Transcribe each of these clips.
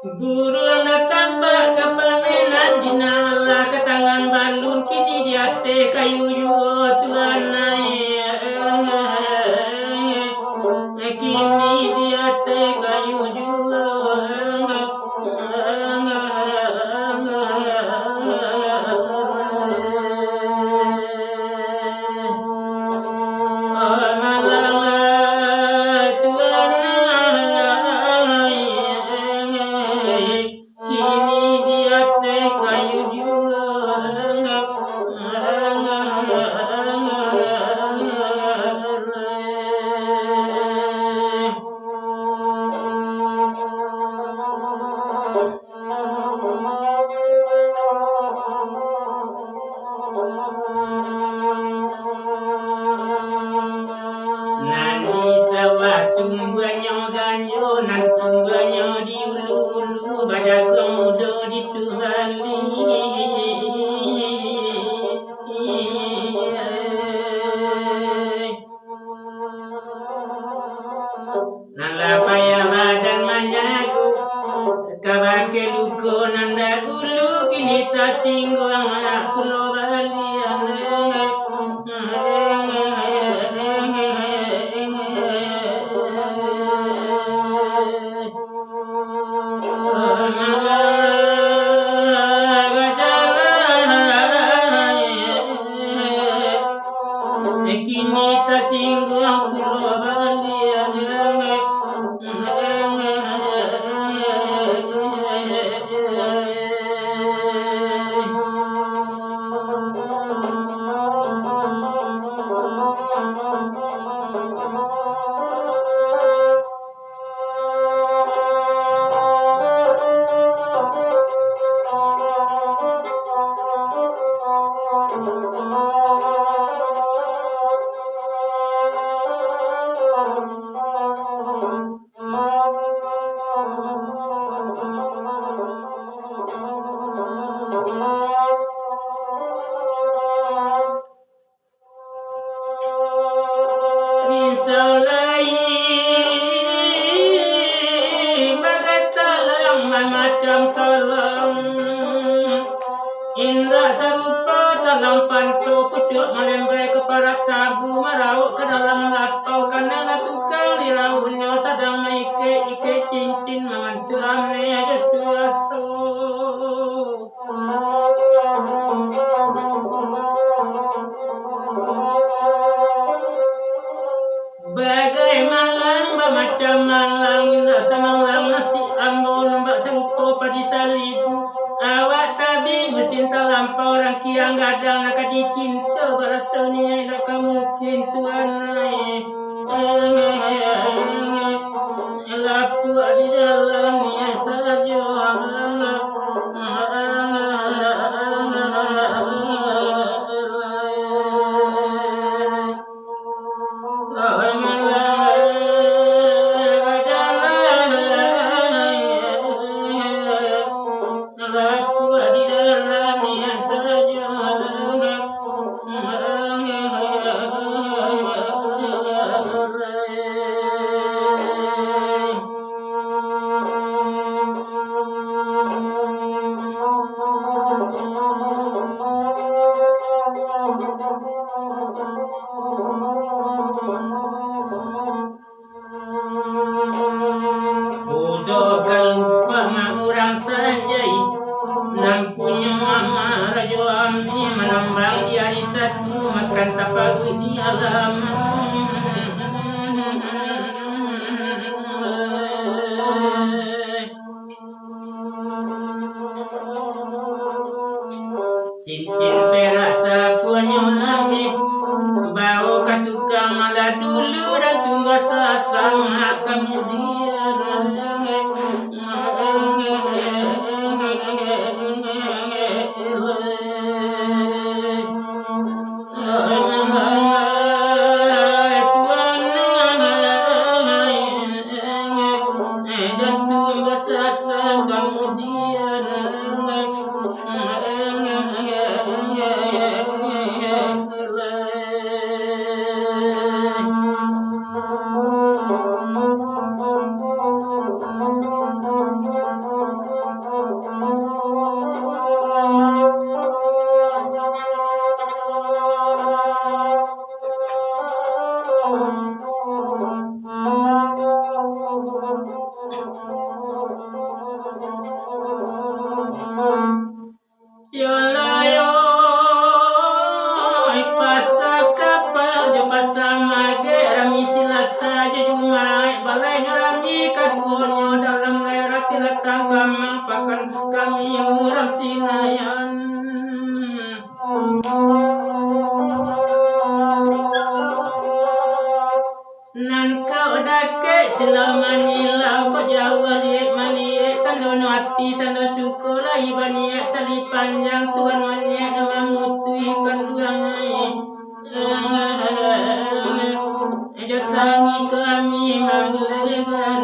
Burung tampak kepaminan dinala ketangan balun kini diate kayu juo tuan kini diate kayu juo Nani sawah tumbuhnya ganyo nan tumbuhnya di ulu-ulu badagang muda di Suhali nala payah badan manyaku kawan keluko nanda ulu kini tasinggung aku lo balian kini tasinggung aku lo balian macam talam indah serupa talam panto pucuk melembai ke para tabu meraup ke dalam lapau karena tukang dirauhnya sedang ike cincin memantu ame ada suaso bagai malang macam malang rasa malang nasi ambon mbak serupa padi salibu awak tabi mesin terlampau orang kiang gadang nak dicinta barasoni nak mungkin tuan lapu di dalamnya saja menambang di hari satu makan tapagi di alam cincin perak sapunya ambil bawa ke tukang malah dulu dan tunggu sasang kemudian akhirat kamang pakan kami urang sinayan. Nan kau dake silamanila ko jawa liek maliek tando hati tando syukur ibaniek tali panjang tuan maniek nama mutui kanduang datangi kami manglegan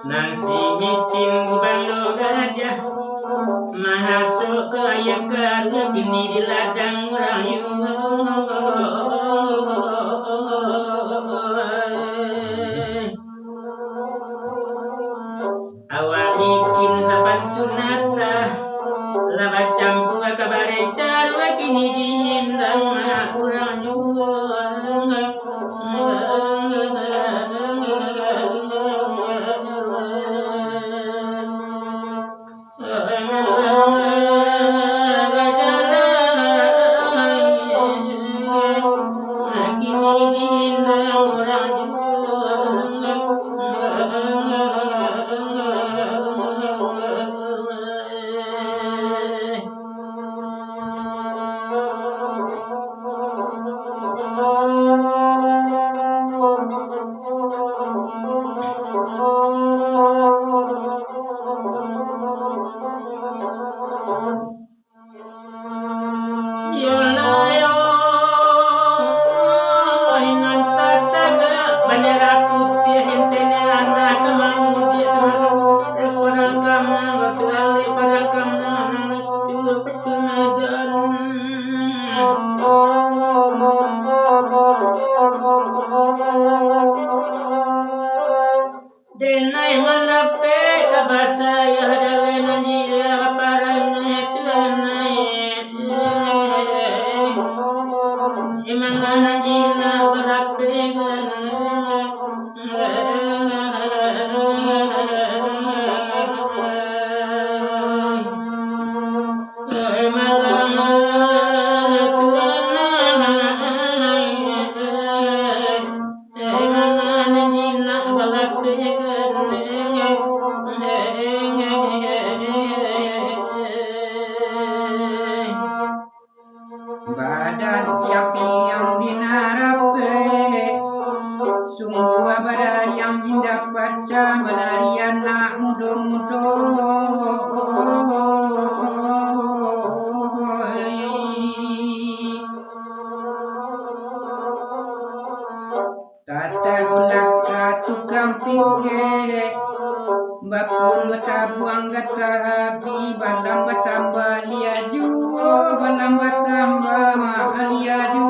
nasi bikin balo gajah masuk ke ayam karya kini di ladang rayu awalikin sapantunata laba campur kabare carwa kini dihindang urang juang denai manape kabasa ya hadalena jila parang tuanai imangana jila berape badan tiap yang dinarape sungguh badan yang indah baca menarian nak mudo-mudo tata gulaka tukang pikir bapun batabuang gata habi balam batamba liaju balam batamba ma liaju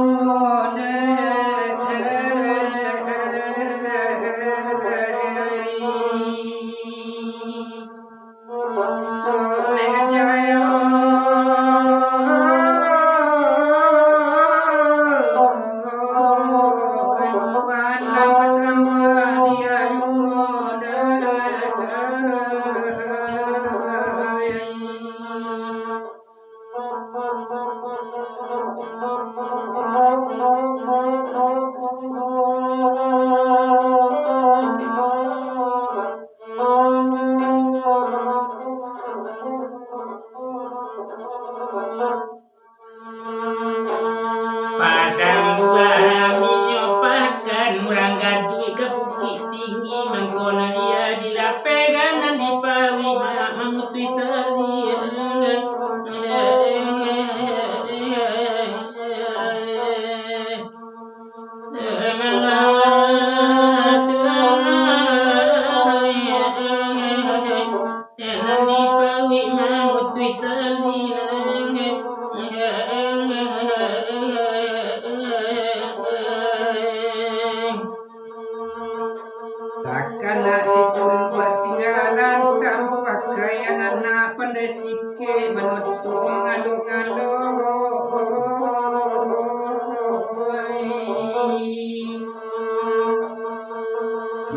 Padang buah minyopakan murang gadui ke bukit tinggi mangkona dia dilapegan dan dipawi mamutui tali Takkan tipul buat tinggalan tanpa pakaian anak pandai sikit menutup mengalung-alung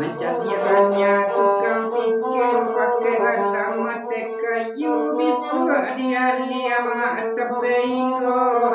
mencariannya tukang pikir pakai alamat kayu bisu dia liama terpenggo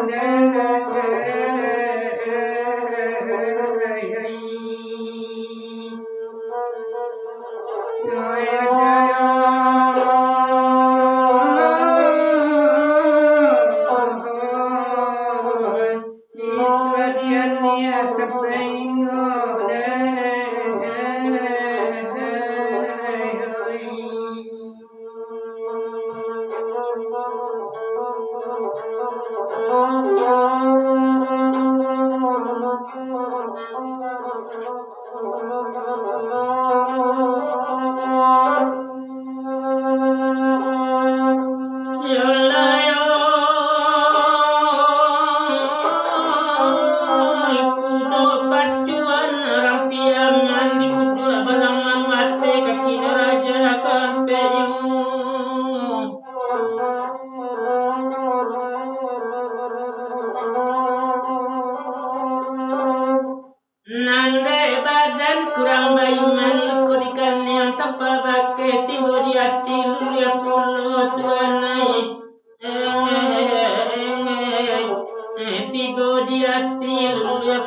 Nandai badan kurang baiman lekodikan yang tanpa pakai timbul di hati lulia pulau tuanai timbul di hati lulia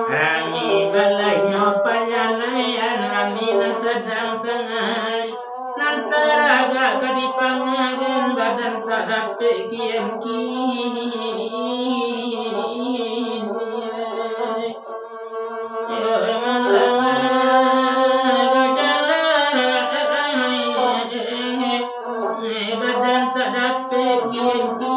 Rami balainya penyalayan Rami sedang tengah nantaraga kadipangagan badan tak dapat kian badan tak dapat kian